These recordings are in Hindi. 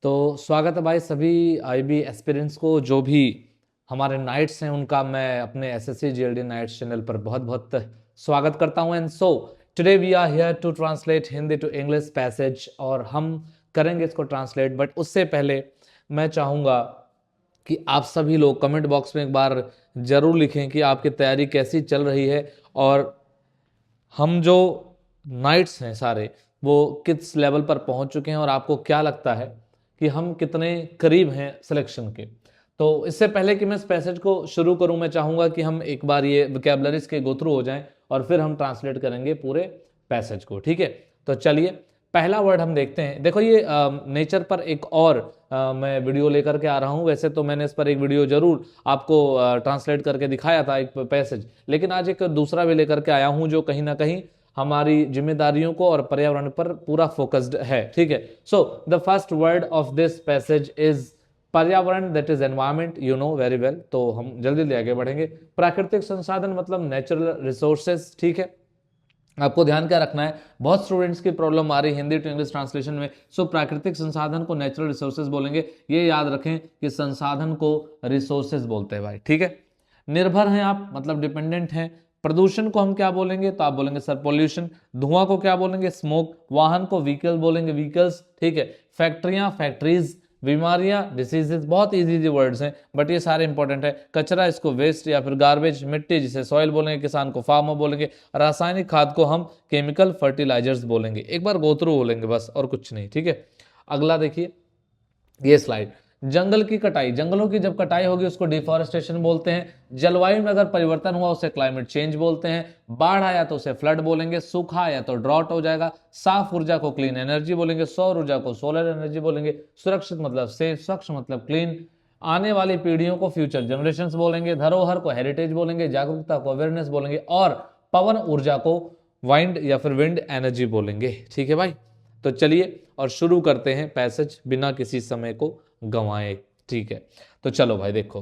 तो स्वागत है भाई सभी आईबी एस्पिरेंट्स को जो भी हमारे नाइट्स हैं उनका मैं अपने एसएससी जीएलडी नाइट्स चैनल पर बहुत बहुत स्वागत करता हूं। And so today we are here to translate Hindi to English passage और हम करेंगे इसको ट्रांसलेट। बट उससे पहले मैं चाहूँगा कि आप सभी लोग कमेंट बॉक्स में एक बार जरूर लिखें कि आपकी तैयारी कैसी चल रही है और हम जो नाइट्स हैं सारे वो किस लेवल पर पहुंच चुके हैं और आपको क्या लगता है कि हम कितने करीब हैं सिलेक्शन के। तो इससे पहले कि मैं इस पैसेज को शुरू करूं, मैं चाहूंगा कि हम एक बार ये वोकैबुलरीज के गो थ्रू हो जाएं और फिर हम ट्रांसलेट करेंगे पूरे पैसेज को। ठीक है, तो चलिए पहला वर्ड हम देखते हैं। देखो ये नेचर पर एक और मैं वीडियो लेकर के आ रहा हूं। वैसे तो मैंने इस पर एक वीडियो जरूर आपको ट्रांसलेट करके दिखाया था एक पैसेज, लेकिन आज एक दूसरा भी लेकर के आया हूं जो कहीं ना कहीं हमारी जिम्मेदारियों को और पर्यावरण पर पूरा फोकस्ड है। ठीक है, so the first word of this passage is पर्यावरण, that is environment, you know very well. तो हम जल्दी जल्दी आगे बढ़ेंगे। प्राकृतिक संसाधन मतलब नेचुरल रिसोर्सेज। ठीक है, आपको ध्यान क्या रखना है, बहुत स्टूडेंट्स की प्रॉब्लम आ रही है हिंदी टू इंग्लिश ट्रांसलेशन में। सो प्राकृतिक संसाधन को नेचुरल रिसोर्सेज बोलेंगे, ये याद रखें कि संसाधन को रिसोर्सेज बोलते हैं भाई। ठीक है, निर्भर हैं आप मतलब डिपेंडेंट हैं। प्रदूषण को हम क्या बोलेंगे, तो आप बोलेंगे सर पॉल्यूशन। धुआं को क्या बोलेंगे, स्मोक। वाहन को व्हीकल बोलेंगे, व्हीकल्स। ठीक है, फैक्ट्रियां, फैक्ट्रीज। बीमारियां, डिसीजेस। बहुत इजी इजी वर्ड्स हैं बट ये सारे इंपॉर्टेंट है। कचरा, इसको वेस्ट या फिर गार्बेज। मिट्टी, जिसे सॉइल बोलेंगे। किसान को फार्मर बोलेंगे। रासायनिक खाद को हम केमिकल फर्टिलाइजर्स बोलेंगे। एक बार गो थ्रू बोलेंगे बस और कुछ नहीं। ठीक है, अगला देखिए ये स्लाइड। जंगल की कटाई, जंगलों की जब कटाई होगी उसको डिफॉरेस्टेशन बोलते हैं। जलवायु में अगर परिवर्तन हुआ उसे क्लाइमेट चेंज बोलते हैं। बाढ़ आया तो उसे फ्लड बोलेंगे। सूखा आया तो ड्रॉट हो जाएगा। साफ ऊर्जा को क्लीन एनर्जी बोलेंगे। सौर ऊर्जा को सोलर एनर्जी बोलेंगे। सुरक्षित मतलब सेफ, स्वच्छ मतलब क्लीन। आने वाली पीढ़ियों को फ्यूचर जनरेशंस बोलेंगे। धरोहर को हेरिटेज बोलेंगे। जागरूकता को अवेयरनेस बोलेंगे। और पवन ऊर्जा को वाइंड या फिर विंड एनर्जी बोलेंगे। ठीक है भाई, तो चलिए और शुरू करते हैं पैसेज बिना किसी समय को गंवाए। ठीक है, तो चलो भाई देखो,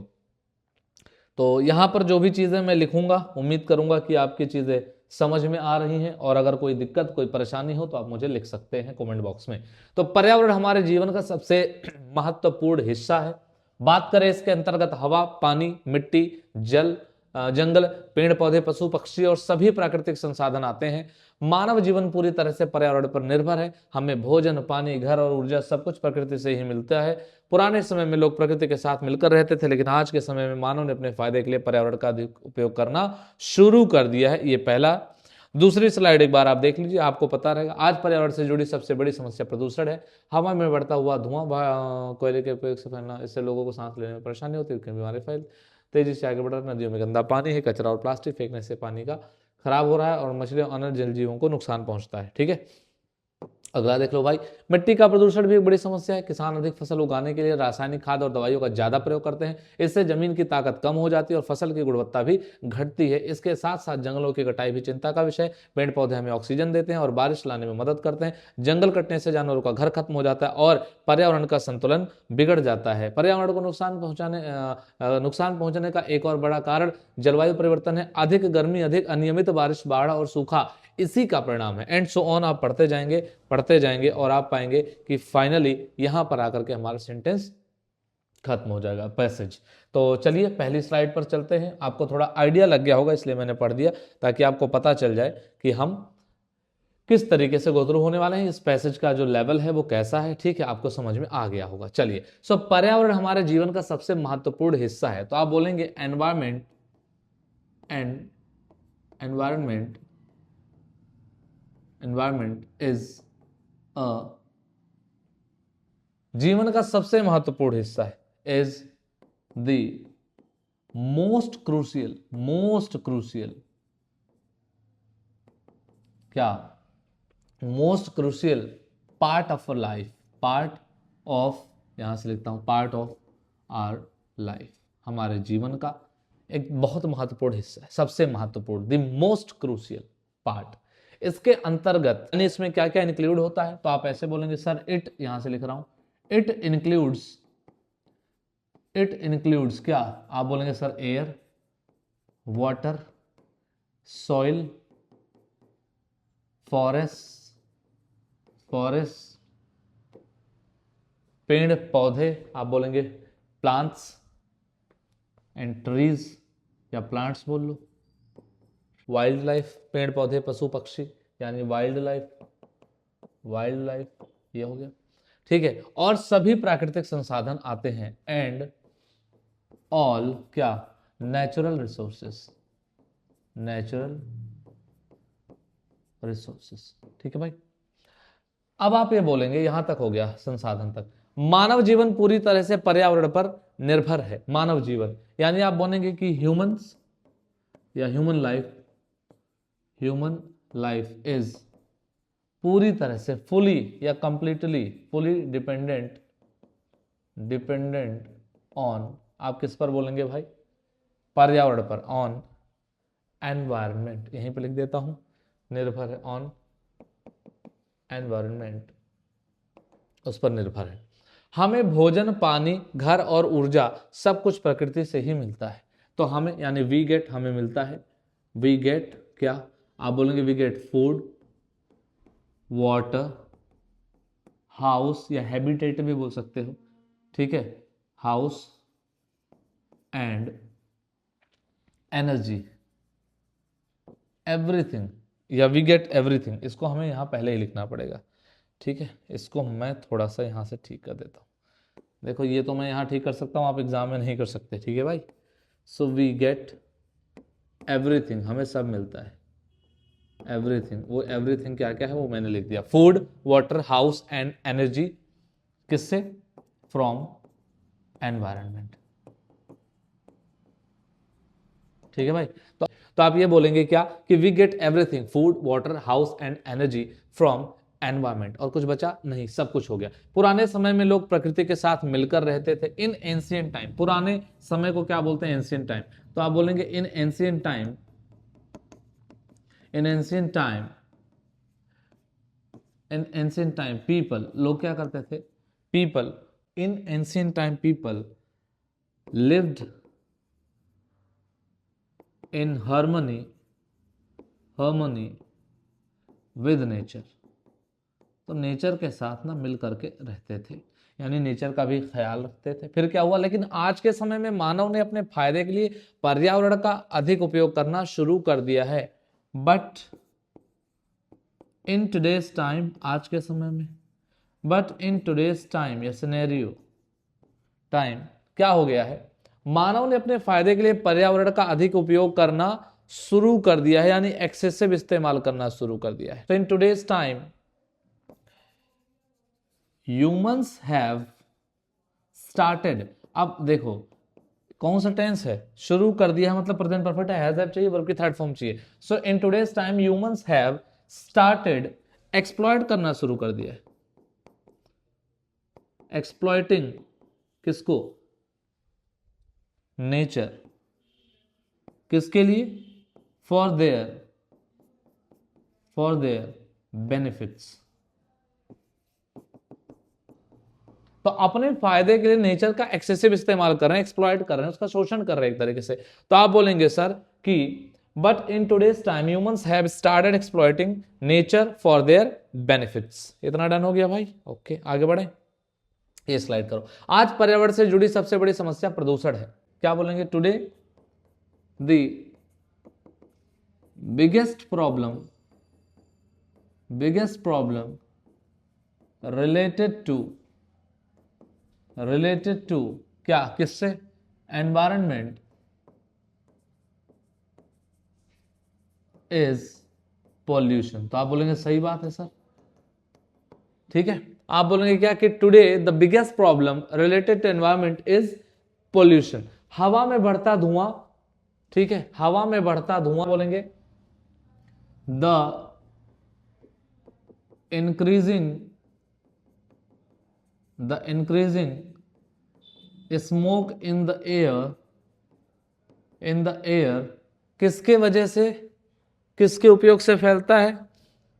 तो यहां पर जो भी चीजें मैं लिखूंगा उम्मीद करूंगा कि आपकी चीजें समझ में आ रही हैं और अगर कोई दिक्कत कोई परेशानी हो तो आप मुझे लिख सकते हैं कमेंट बॉक्स में। तो पर्यावरण हमारे जीवन का सबसे महत्वपूर्ण हिस्सा है। बात करें इसके अंतर्गत हवा, पानी, मिट्टी, जल, जंगल, पेड़ पौधे, पशु पक्षी और सभी प्राकृतिक संसाधन आते हैं। मानव जीवन पूरी तरह से पर्यावरण पर निर्भर है। हमें भोजन, पानी, घर और ऊर्जा सब कुछ प्रकृति से ही मिलता है। पुराने समय में लोग प्रकृति के साथ मिलकर रहते थे, लेकिन आज के समय में मानव ने अपने फायदे के लिए पर्यावरण का अधिक उपयोग करना शुरू कर दिया है। ये पहला। दूसरी स्लाइड एक बार आप देख लीजिए, आपको पता रहेगा आज पर्यावरण से जुड़ी सबसे बड़ी समस्या प्रदूषण है। हवा में बढ़ता हुआ धुआं, कोयले के उपयोग से फैलना, इससे लोगों को सांस लेने में परेशानी होती है, बीमारी फैल तेजी से आगे बढ़ रहा है। नदियों में गंदा पानी है, कचरा और प्लास्टिक फेंकने से पानी का खराब हो रहा है और मछलियों और अन्य जल जीवों को नुकसान पहुंचता है। ठीक है, अगला देख लो भाई। मिट्टी का प्रदूषण भी एक बड़ी समस्या है। किसान अधिक फसल उगाने के लिए रासायनिक खाद और दवाइयों का ज्यादा प्रयोग करते हैं। इससे जमीन की ताकत कम हो जाती है और फसल की गुणवत्ता भी घटती है। इसके साथ साथ जंगलों की कटाई भी चिंता का विषय है। पेड़ पौधे हमें ऑक्सीजन देते हैं और बारिश लाने में मदद करते हैं। जंगल कटने से जानवरों का घर खत्म हो जाता है और पर्यावरण का संतुलन बिगड़ जाता है। पर्यावरण को नुकसान पहुंचाने का एक और बड़ा कारण जलवायु परिवर्तन है। अधिक गर्मी, अधिक अनियमित बारिश, बाढ़ और सूखा इसी का परिणाम है। एंड सो ऑन, आप पढ़ते जाएंगे और आप पाएंगे कि फाइनली यहां पर आकर के हमारा सेंटेंस खत्म हो जाएगा, पैसेज। तो चलिए पहली स्लाइड पर चलते हैं। आपको थोड़ा आइडिया लग गया होगा इसलिए मैंने पढ़ दिया, ताकि आपको पता चल जाए कि हम किस तरीके से गो थ्रू होने वाले हैं, इस पैसेज का जो लेवल है वो कैसा है। ठीक है, आपको समझ में आ गया होगा। चलिए, सो पर्यावरण हमारे जीवन का सबसे महत्वपूर्ण हिस्सा है। तो आप बोलेंगे environment and environment environment is a जीवन का सबसे महत्वपूर्ण हिस्सा है। इज द मोस्ट क्रूशियल क्या, most crucial part of a life, part of, यहां से लिखता हूं पार्ट ऑफ आवर लाइफ, हमारे जीवन का एक बहुत महत्वपूर्ण हिस्सा है, सबसे महत्वपूर्ण, द मोस्ट क्रूशियल पार्ट। इसके अंतर्गत यानी इसमें क्या क्या इंक्लूड होता है, तो आप ऐसे बोलेंगे सर इट, यहां से लिख रहा हूं इट इंक्लूड्स क्या, आप बोलेंगे sir air, water, soil, forest, पेड़ पौधे, आप बोलेंगे प्लांट्स एंड ट्रीज या प्लांट्स बोल लो। वाइल्ड लाइफ, पेड़ पौधे पशु पक्षी यानी वाइल्ड लाइफ, वाइल्ड लाइफ ये हो गया, ठीक है। और सभी प्राकृतिक संसाधन आते हैं, एंड ऑल क्या, नेचुरल रिसोर्सेस, नेचुरल रिसोर्सेस, ठीक है भाई। अब आप ये बोलेंगे यहां तक हो गया संसाधन तक। मानव जीवन पूरी तरह से पर्यावरण पर निर्भर है। मानव जीवन यानी आप बोलेंगे कि ह्यूमंस या ह्यूमन लाइफ इज पूरी तरह से, फुली या कंप्लीटली, फुली डिपेंडेंट ऑन, आप किस पर बोलेंगे भाई, पर्यावरण पर, ऑन एनवायरनमेंट, यहीं पे लिख देता हूं, निर्भर है ऑन एनवायरनमेंट, उस पर निर्भर है। हमें भोजन, पानी, घर और ऊर्जा सब कुछ प्रकृति से ही मिलता है। तो हमें यानी वी गेट, हमें मिलता है, वी गेट क्या, आप बोलेंगे we get food, water, house या हैबिटेट भी बोल सकते हो, ठीक है, हाउस एंड एनर्जी, एवरीथिंग या वी गेट एवरीथिंग। इसको हमें यहां पहले ही लिखना पड़ेगा, ठीक है। इसको मैं थोड़ा सा यहां से ठीक कर देता हूं। देखो ये तो मैं यहां ठीक कर सकता हूं, आप एग्जाम में नहीं कर सकते, ठीक है भाई। सो वी गेट एवरीथिंग, हमें सब मिलता है, एवरीथिंग। वो एवरीथिंग क्या क्या है वो मैंने लिख दिया, food, water, house and energy, किससे, फ्रॉम एनवायरनमेंट, ठीक है भाई। तो आप ये बोलेंगे क्या कि we get everything, food, water, house and energy from environment. और कुछ बचा नहीं, सब कुछ हो गया। पुराने समय में लोग प्रकृति के साथ मिलकर रहते थे। इन एंशिएंट टाइम, पुराने समय को क्या बोलते हैं, एंशिएंट टाइम। तो आप बोलेंगे इन एंशिएंट टाइम, इन एंशिएंट टाइम, इन एंशिएंट टाइम पीपल, लोग क्या करते थे, people in ancient time people lived in harmony with nature. तो नेचर के साथ ना मिल करके रहते थे, यानी नेचर का भी ख्याल रखते थे। फिर क्या हुआ, लेकिन आज के समय में मानव ने अपने फायदे के लिए पर्यावरण का अधिक उपयोग करना शुरू कर दिया है। बट इन टुडेज टाइम, आज के समय में, बट इन टुडेज टाइम या सिनेरियो टाइम क्या हो गया है, मानव ने अपने फायदे के लिए पर्यावरण का अधिक उपयोग करना शुरू कर दिया है, यानी एक्सेसिव इस्तेमाल करना शुरू कर दिया है। तो इन today's time humans have started, अब देखो कौन सा टेंस है, शुरू कर दिया है मतलब प्रेजेंट परफेक्ट है, हैज हैव चाहिए, वर्ब की थर्ड फॉर्म चाहिए। So in today's time humans have started, exploit करना शुरू कर दिया है, एक्सप्लॉइटिंग किसको, नेचर, किसके लिए, फॉर देयर बेनिफिट्स। तो अपने फायदे के लिए नेचर का एक्सेसिव इस्तेमाल कर रहे हैं, एक्सप्लॉइट कर रहे हैं, उसका शोषण कर रहे हैं एक तरीके से। तो आप बोलेंगे सर कि but in today's time humans have started exploiting nature for their benefits. इतना डन हो गया भाई, ओके आगे बढ़े, ये स्लाइड करो। आज पर्यावरण से जुड़ी सबसे बड़ी समस्या प्रदूषण है। क्या बोलेंगे, today the biggest problem related to क्या, किससे, एनवायरनमेंट इज पॉल्यूशन। तो आप बोलेंगे सही बात है सर, ठीक है। आप बोलेंगे क्या कि today the biggest problem related to environment is pollution, हवा में बढ़ता धुआं, ठीक है, हवा में बढ़ता धुआं। बोलेंगे the increasing smoke in the air, किसके वजह से, किसके उपयोग से फैलता है,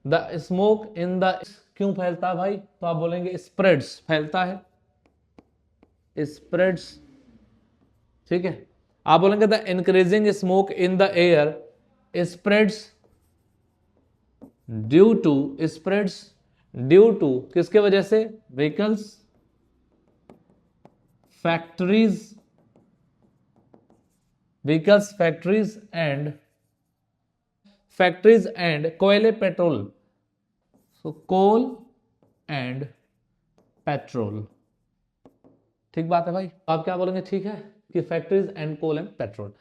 द स्मोक इन द, क्यों फैलता है भाई, तो आप बोलेंगे स्प्रेड्स, फैलता है, स्प्रेड्स, ठीक है। आप बोलेंगे the increasing smoke in the air spreads due to किसके वजह से, vehicles factories, vehicles, factories and कोयले petrol, so coal and petrol. ठीक बात है भाई, आप क्या बोलेंगे? ठीक है कि factories and coal and petrol.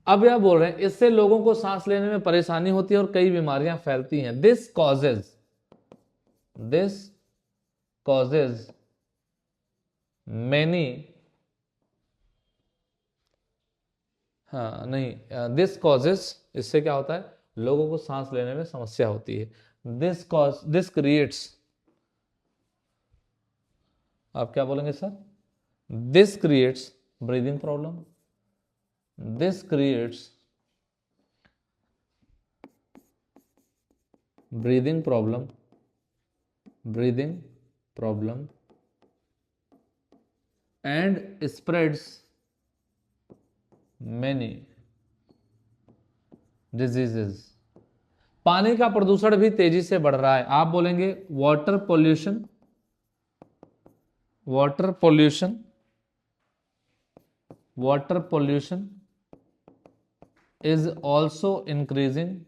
अब यह बोल रहे हैं इससे लोगों को सांस लेने में परेशानी होती है और कई बीमारियां फैलती हैं। दिस कॉजेज मैनी, हाँ नहीं, दिस कॉजेज, इससे क्या होता है? लोगों को सांस लेने में समस्या होती है। दिस क्रिएट्स, आप क्या बोलेंगे sir? This creates breathing problem, this creates breathing problem and spreads many diseases। पानी का प्रदूषण भी तेजी से बढ़ रहा है। आप बोलेंगे water pollution is also increasing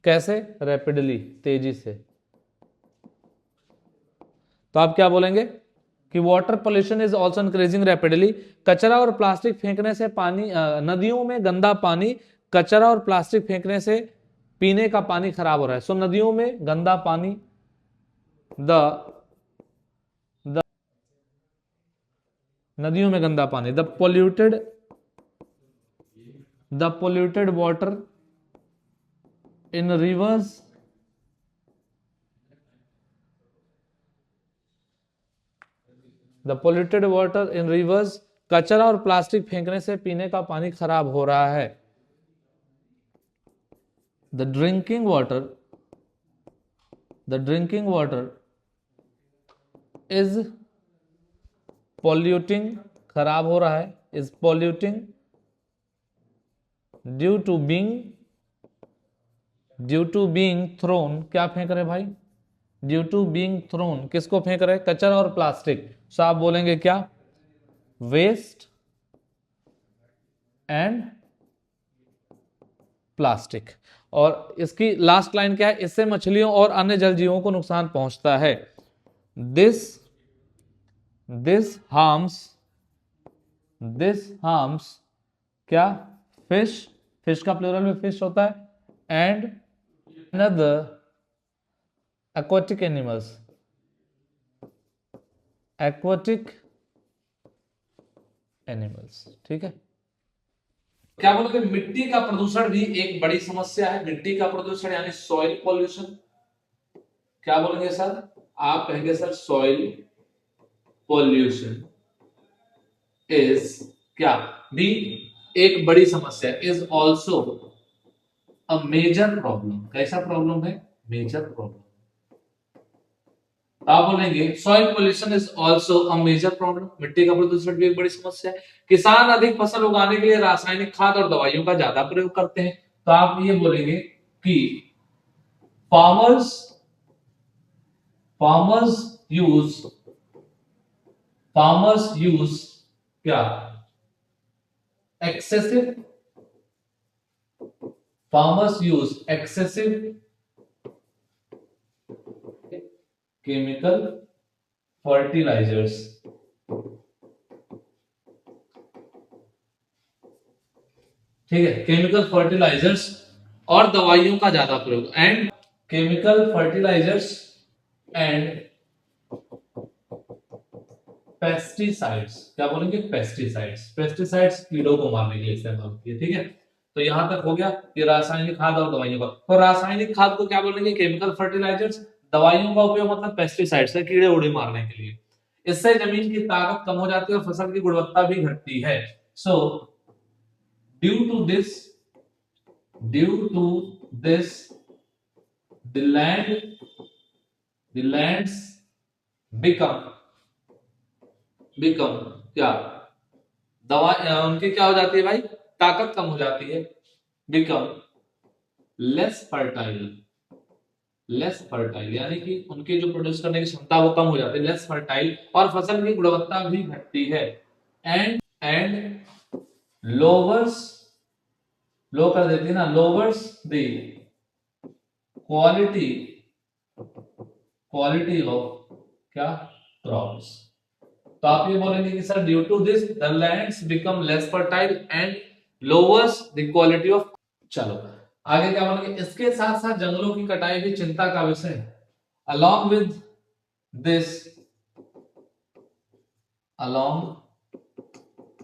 कैसे? रैपिडली, तेजी से। तो आप क्या बोलेंगे कि water pollution is also increasing rapidly. कचरा और प्लास्टिक फेंकने से पानी, नदियों में गंदा पानी, कचरा और प्लास्टिक फेंकने से पीने का पानी खराब हो रहा है। सो नदियों में गंदा पानी, नदियों में गंदा पानी, the polluted water in reverse, कचरा और प्लास्टिक फेंकने से पीने का पानी खराब हो रहा है। The drinking water is polluting, खराब हो रहा है, is polluting due to being thrown, क्या फेंक रहे भाई? ड्यू टू बीइंग थ्रोन, किसको फेंक रहे? कचरा और प्लास्टिक। सो आप बोलेंगे क्या? Waste and plastic. और इसकी लास्ट लाइन क्या है? इससे मछलियों और अन्य जल जीवों को नुकसान पहुंचता है। दिस हार्म्स क्या? फिश का प्लूरल में फिश होता है, एंड अनदर aquatic animals, ठीक है। क्या बोलोगे? मिट्टी का प्रदूषण भी एक बड़ी समस्या है। मिट्टी का प्रदूषण यानी सॉइल पॉल्यूशन। क्या बोलेंगे सर? आप कहेंगे सर सॉइल पॉल्यूशन इज क्या? भी एक बड़ी समस्या, is also a major problem. कैसा प्रॉब्लम है? Major problem. आप बोलेंगे soil pollution is also a major problem, मिट्टी का प्रदूषण भी एक बड़ी समस्या है। किसान अधिक फसल उगाने के लिए रासायनिक खाद और दवाइयों का ज्यादा प्रयोग करते हैं। तो आप ये बोलेंगे कि फार्मर्स यूज क्या? excessive chemical fertilizers, ठीक है, केमिकल फर्टिलाइजर्स और दवाइयों का ज्यादा प्रयोग, and chemical fertilizers and pesticides. क्या बोलेंगे? पेस्टिसाइड्स कीड़ों को मारने के लिए इस्तेमाल होती है। ठीक है, तो यहां तक हो गया कि रासायनिक खाद और दवाइयों का। तो रासायनिक खाद को क्या बोलेंगे? Chemical fertilizers. दवाइयों का उपयोग मतलब पेस्टिसाइड्स, कीड़े उड़े मारने के लिए। इससे जमीन की ताकत कम हो जाती है और फसल की गुणवत्ता भी घटती है। So due to this the lands become क्या? दवा उनकी क्या हो जाती है भाई? ताकत कम हो जाती है। Become less fertile, less fertile, यानी कि उनके जो प्रोड्यूस करने की क्षमता वो कम हो जाती है, लेस फर्टाइल, और फसल की गुणवत्ता भी घटती है। एंड लोवर्स, लो कर देती है ना, lowers the quality, quality of क्या, क्रॉप्स। तो आप ये बोलेंगे कि sir due to this the lands become less fertile and lowers the quality of. चलो आगे क्या बोलेंगे, इसके साथ साथ जंगलों की कटाई भी चिंता का विषय है। along with this along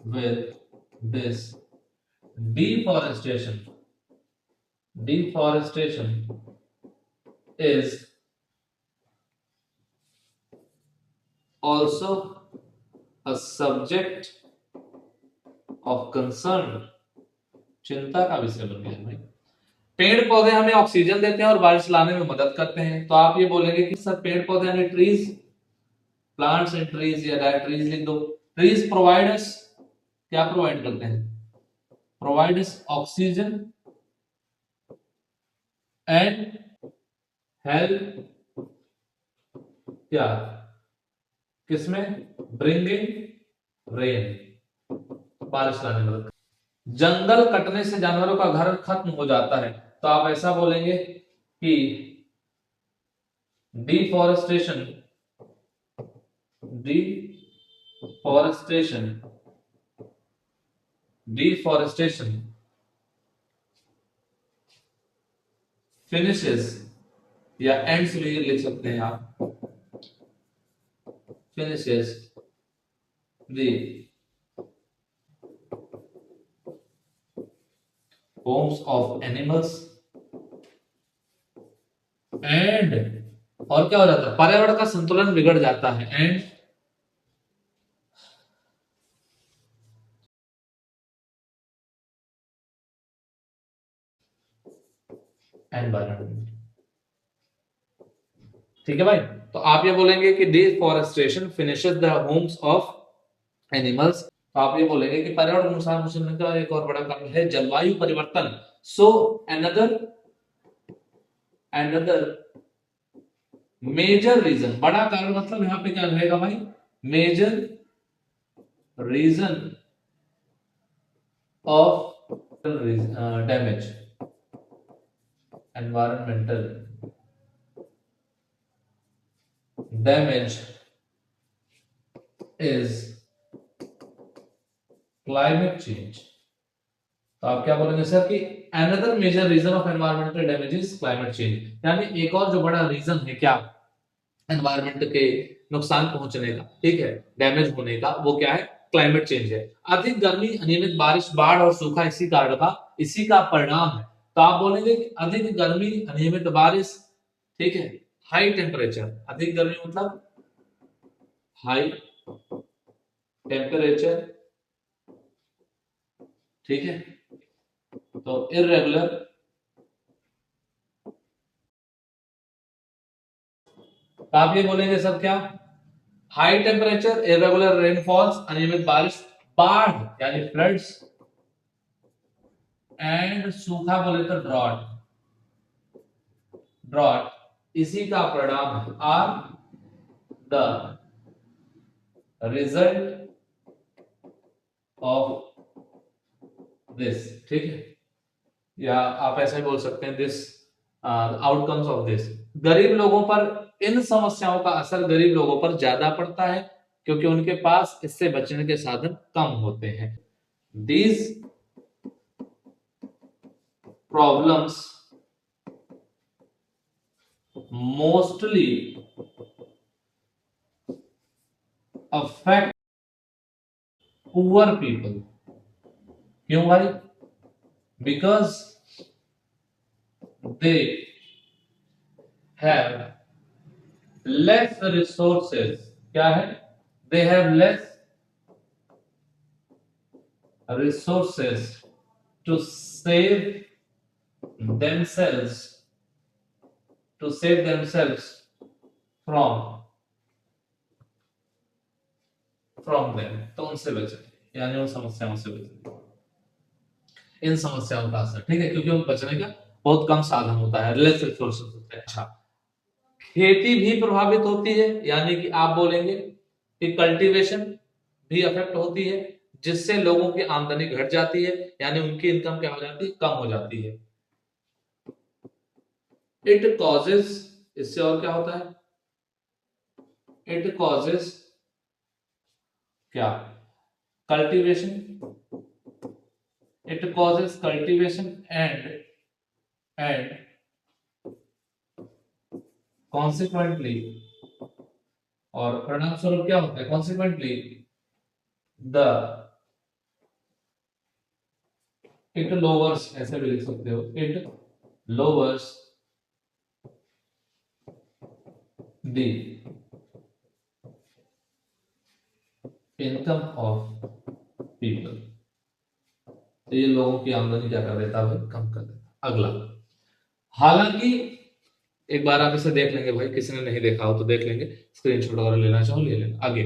with this deforestation is also a subject of concern, चिंता का विषय बन गया भाई। पेड़ पौधे हमें ऑक्सीजन देते हैं और बारिश लाने में मदद करते हैं, तो आप ये बोलेंगे कि सर पेड़ पौधे यानी ट्रीज, प्लांट्स एंड ट्रीज, या डायरेक्ट ट्रीज लिख दो। ट्रीज प्रोवाइड अस, क्या प्रोवाइड करते हैं, provide us oxygen and help, क्या, किसमें, ब्रिंगिंग रेन, बारिश लाने में। जंगल कटने से जानवरों का घर खत्म हो जाता है, तो आप ऐसा बोलेंगे कि डिफॉरेस्टेशन, डिफॉरेस्टेशन, डिफॉरेस्टेशन फिनिशेस, या एंड्स में लिख सकते हैं आप, finishes the homes of animals and, और क्या हो जाता है, पर्यावरण का संतुलन बिगड़ जाता है, एंड एनवायरमेंट। ठीक है भाई, तो आप ये बोलेंगे कि deforestation finishes the homes of animals, तो आप ये बोलेंगे कि पर्यावरण को नुकसान पहुंचाने का एक और बड़ा कारण है जलवायु परिवर्तन। सो अनदर मेजर रीजन, बड़ा कारण मतलब यहां पे क्या रहेगा भाई, major reason of damage, environmental damage is climate change. तो आप क्या बोलेंगे सर कि another major reason of environmental damage is climate change, यानी एक और जो बड़ा रीजन है क्या, एनवायरमेंट के नुकसान पहुंचने का, ठीक है, डैमेज होने का, वो क्या है, क्लाइमेट चेंज है। अधिक गर्मी, अनियमित बारिश, बाढ़ और सूखा इसी का परिणाम है। तो आप बोलेंगे कि अधिक गर्मी, अनियमित बारिश, ठीक है, हाई टेम्परेचर, अधिक गर्मी मतलब हाई टेम्परेचर, ठीक है, तो इरेगुलर, तो आप ये बोलेंगे सब क्या, हाई टेम्परेचर, इरेगुलर रेनफॉल्स, अनियमित बारिश, बाढ़ यानी फ्लड्स, एंड सूखा बोले तो ड्रॉट, ड्रॉट इसी का परिणाम are the result of this, ठीक है, या आप ऐसे बोल सकते हैं दिस आउटकम्स ऑफ दिस। गरीब लोगों पर, इन समस्याओं का असर गरीब लोगों पर ज्यादा पड़ता है क्योंकि उनके पास इससे बचने के साधन कम होते हैं। These problems mostly affect poor people। क्यों भाई, because they have less resources, क्या है, they have less resources to save themselves, from them, तो उनसे बचने, यानी उन समस्याओं से बचने, इन समस्याओं का असर, ठीक है, क्योंकि उन बचने का बहुत कम साधन होता है, लेस रिसोर्सेज होते हैं। अच्छा खेती भी प्रभावित होती है, यानी कि आप बोलेंगे कि कल्टीवेशन भी अफेक्ट होती है, जिससे लोगों की आमदनी घट जाती है, यानी उनकी इनकम क्या हो जाती है, कम हो जाती है। इट कॉजेज, इससे और क्या होता है, इट कॉजेज क्या, cultivation, it causes cultivation and consequently, और परिणाम स्वरूप क्या होता है, कॉन्सिक्वेंटली द, इट लोअर्स, ऐसे भी लिख सकते हो, it lowers the income of people. तो ये लोगों की आमदनी क्या कर देता है, कम कर देता। अगला, हालांकि एक बार आप इसे देख लेंगे भाई, किसी ने नहीं देखा हो तो देख लेंगे, स्क्रीनशॉट वगैरह लेना चाहो ले लेना। आगे,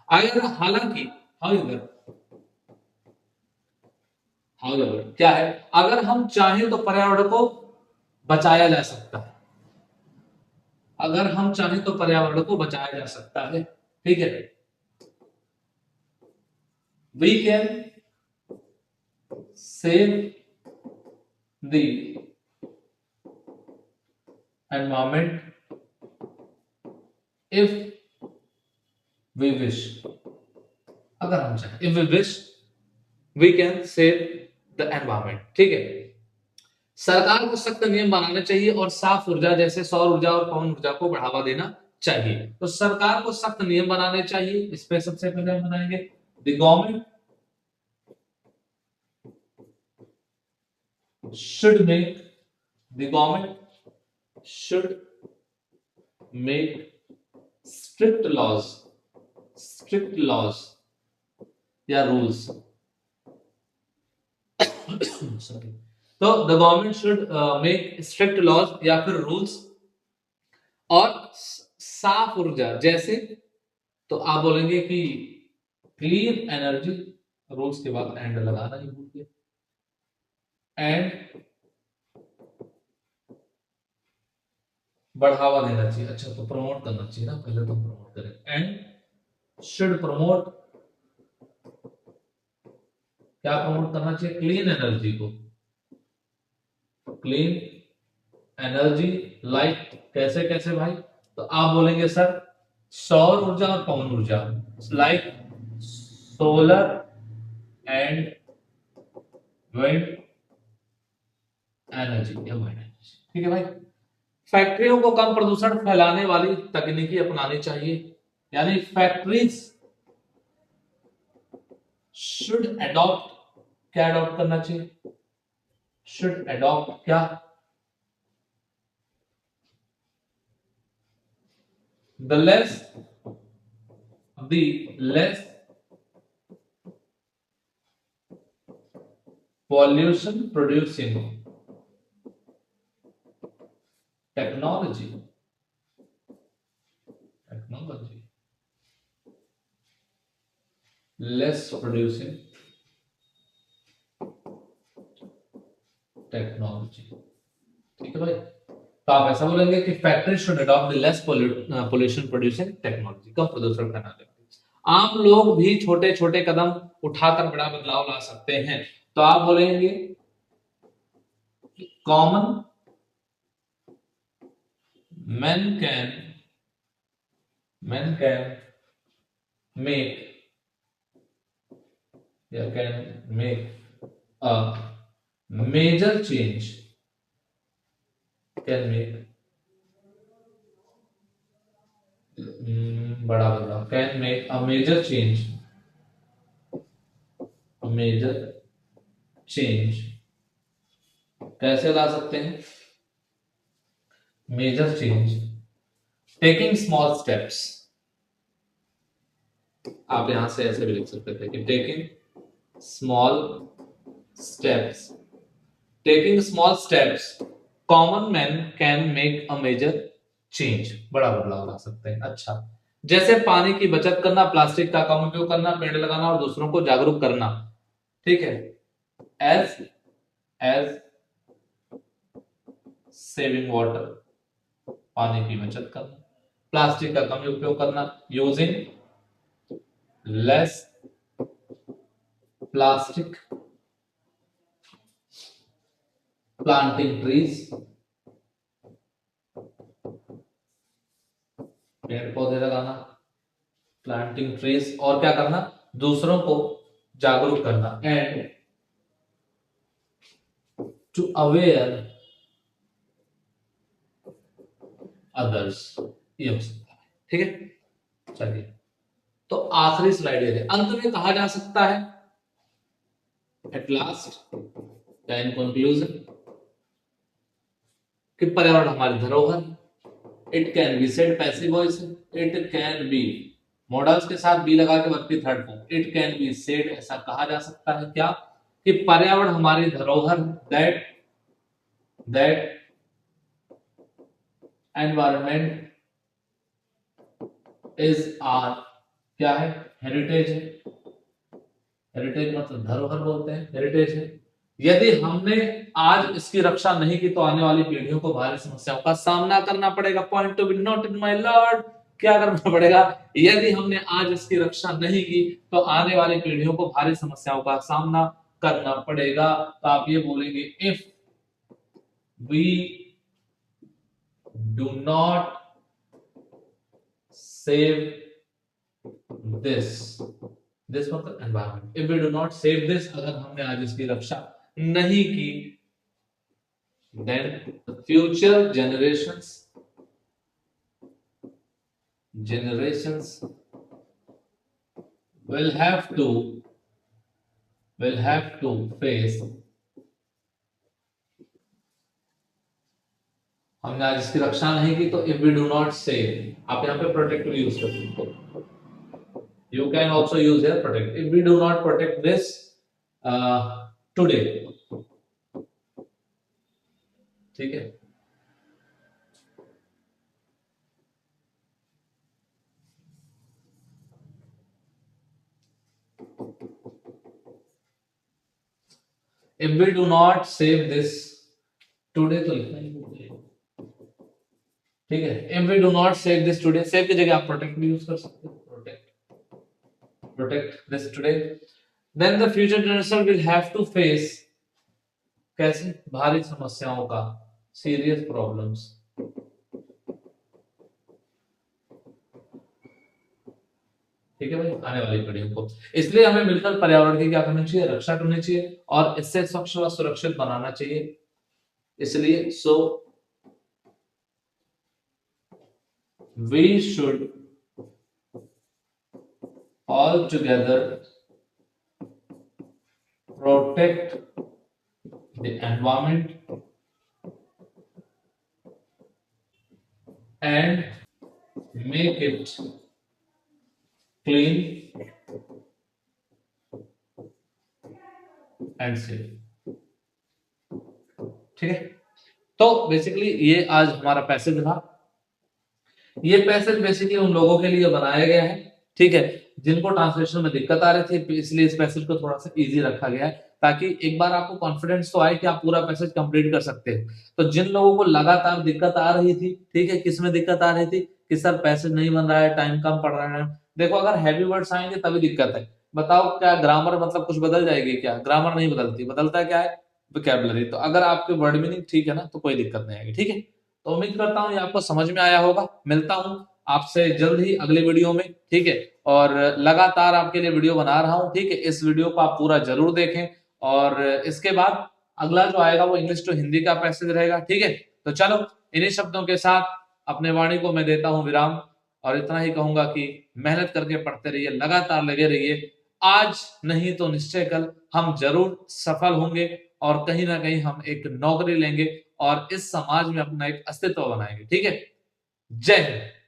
अगर हालांकि, हाउएवर, हाउएवर क्या है, अगर हम चाहें तो पर्यावरण को बचाया जा सकता है, अगर हम चाहें तो पर्यावरण को बचाया जा सकता है, ठीक है। We can save the environment if we wish, अगर हम चाहें, if we wish we can save the environment, ठीक है। सरकार को सख्त नियम बनाने चाहिए और साफ ऊर्जा जैसे सौर ऊर्जा और पवन ऊर्जा को बढ़ावा देना चाहिए। तो सरकार को सख्त नियम बनाने चाहिए, इस पे सबसे पहले हम बनाएंगे, the government should make, the government should make strict laws, strict laws या rules, sorry, तो the government should make strict laws या फिर rules, और साफ ऊर्जा जैसे, तो आप बोलेंगे कि क्लीन एनर्जी, रूल्स के बाद एंड लगाना ही भूल गए, एंड बढ़ावा देना चाहिए। अच्छा, तो प्रमोट करना चाहिए ना, पहले तो प्रमोट करें, एंड शुड प्रमोट, क्या प्रमोट करना चाहिए, क्लीन एनर्जी को, क्लीन एनर्जी, लाइक कैसे कैसे भाई, तो आप बोलेंगे सर सौर ऊर्जा और पवन ऊर्जा, like solar and wind energy या विंड एनर्जी, ठीक है भाई। फैक्ट्रियों को कम प्रदूषण फैलाने वाली तकनीकी अपनानी चाहिए, यानी फैक्ट्रीज शुड एडॉप्ट, क्या एडॉप्ट करना चाहिए, शुड एडॉप्ट क्या, the less pollution producing technology, less producing technology, ठीक है भाई। तो आप ऐसा बोलेंगे कि factory should adopt the less pollution producing technology, कम प्रदूषण फैलाने वाली। आम लोग भी छोटे छोटे कदम उठाकर बड़ा बदलाव ला सकते हैं, तो आप बोलेंगे common man can make a major change, can make बड़ा बदलाव, can make a major change, कैसे ला सकते हैं major change, taking small steps, आप यहां से ऐसे भी लिख सकते थे कि taking small steps, common man can make a major change, बड़ा बदलाव ला सकते हैं। अच्छा, जैसे पानी की बचत करना, प्लास्टिक का कम उपयोग करना, पेड़ लगाना और दूसरों को जागरूक करना, ठीक है। एज सेविंग वाटर पानी की बचत करना, प्लास्टिक का कम उपयोग करना, using less plastic, planting trees, पेड़ पौधे लगाना, प्लांटिंग ट्रीज, और क्या करना, दूसरों को जागरूक करना, एंड टू अवेयर अदर्स, ये हो सकता है। ठीक है, चलिए तो आखिरी स्लाइड ये है। अंत में कहा जा सकता है, एट लास्ट या इन कंक्लूजन, कि पर्यावरण हमारी धरोहर, it can be said passive voice, it can be models के साथ बी लगा के वर्ब की third form, it can be said, ऐसा कहा जा सकता है क्या, कि पर्यावरण हमारी धरोहर, दैट एनवायरमेंट इज आर, क्या है, हेरिटेज है, हेरिटेज मतलब धरोहर बोलते हैं, हेरिटेज है। यदि हमने आज इसकी रक्षा नहीं की तो आने वाली पीढ़ियों को भारी समस्याओं का सामना करना पड़ेगा। Point to be noted my Lord, क्या करना पड़ेगा, यदि हमने आज इसकी रक्षा नहीं की तो आने वाली पीढ़ियों को भारी समस्याओं का सामना करना पड़ेगा। तो आप ये बोलेंगे, if we do not save this मतलब environment, if we do not save this, अगर हमने आज इसकी रक्षा नहीं की, then future generations will have to face, हमने आज इसकी रक्षा नहीं की तो if we do not save, आप यहाँ पे protect यूज कर सकते हो, you can also use here protect, if we do not protect this today, ठीक है। if we do not save this today, तो लिखना ही भूल, ठीक है। if we do not save this today, save की जगह आप protect भी यूज कर सकते हो, protect this today, then the future generation will have to face, कैसे, भारी समस्याओं का, सीरियस प्रॉब्लम्स, ठीक है भाई, आने वाली पीढ़ियों को। इसलिए हमें मिलकर पर्यावरण की क्या करनी चाहिए, रक्षा करनी चाहिए और इससे स्वच्छ व सुरक्षित बनाना चाहिए। इसलिए so we should all together protect the environment and make it clean and safe, ठीक है। तो बेसिकली ये आज हमारा पैसेज था। ये पैसेज बेसिकली उन लोगों के लिए बनाया गया है, ठीक है, जिनको ट्रांसलेशन में दिक्कत आ रही थी, इसलिए इस पैसेज को थोड़ा सा इजी रखा गया है, ताकि एक बार आपको कॉन्फिडेंस तो आए कि आप पूरा पैसेज कंप्लीट कर सकते हैं। तो जिन लोगों को लगातार दिक्कत आ रही थी, ठीक है, किसमें दिक्कत आ रही थी कि सर पैसेज नहीं बन रहा है, टाइम कम पड़ रहा है, देखो अगर हैवी वर्ड्स आएंगे तभी दिक्कत है। बताओ क्या ग्रामर मतलब कुछ बदल जाएगी क्या, ग्रामर नहीं बदलती, बदलता क्या है, वोकैबुलरी। तो अगर आपके वर्ड मीनिंग ठीक है ना तो कोई दिक्कत नहीं आएगी, ठीक है। तो उम्मीद करता हूँ ये आपको समझ में आया होगा। मिलता हूँ आपसे जल्द ही अगले वीडियो में, ठीक है, और लगातार आपके लिए वीडियो बना रहा हूँ, ठीक है। इस वीडियो को आप पूरा जरूर देखें और इसके बाद अगला जो आएगा वो इंग्लिश टू हिंदी का पैसेज रहेगा, ठीक है। तो चलो इन्हीं शब्दों के साथ अपने वाणी को मैं देता हूं विराम और इतना ही कहूंगा कि मेहनत करके पढ़ते रहिए, लगातार लगे रहिए। आज नहीं तो निश्चय कल हम जरूर सफल होंगे और कहीं ना कहीं हम एक नौकरी लेंगे और इस समाज में अपना एक अस्तित्व बनाएंगे, ठीक है। जय हिंद।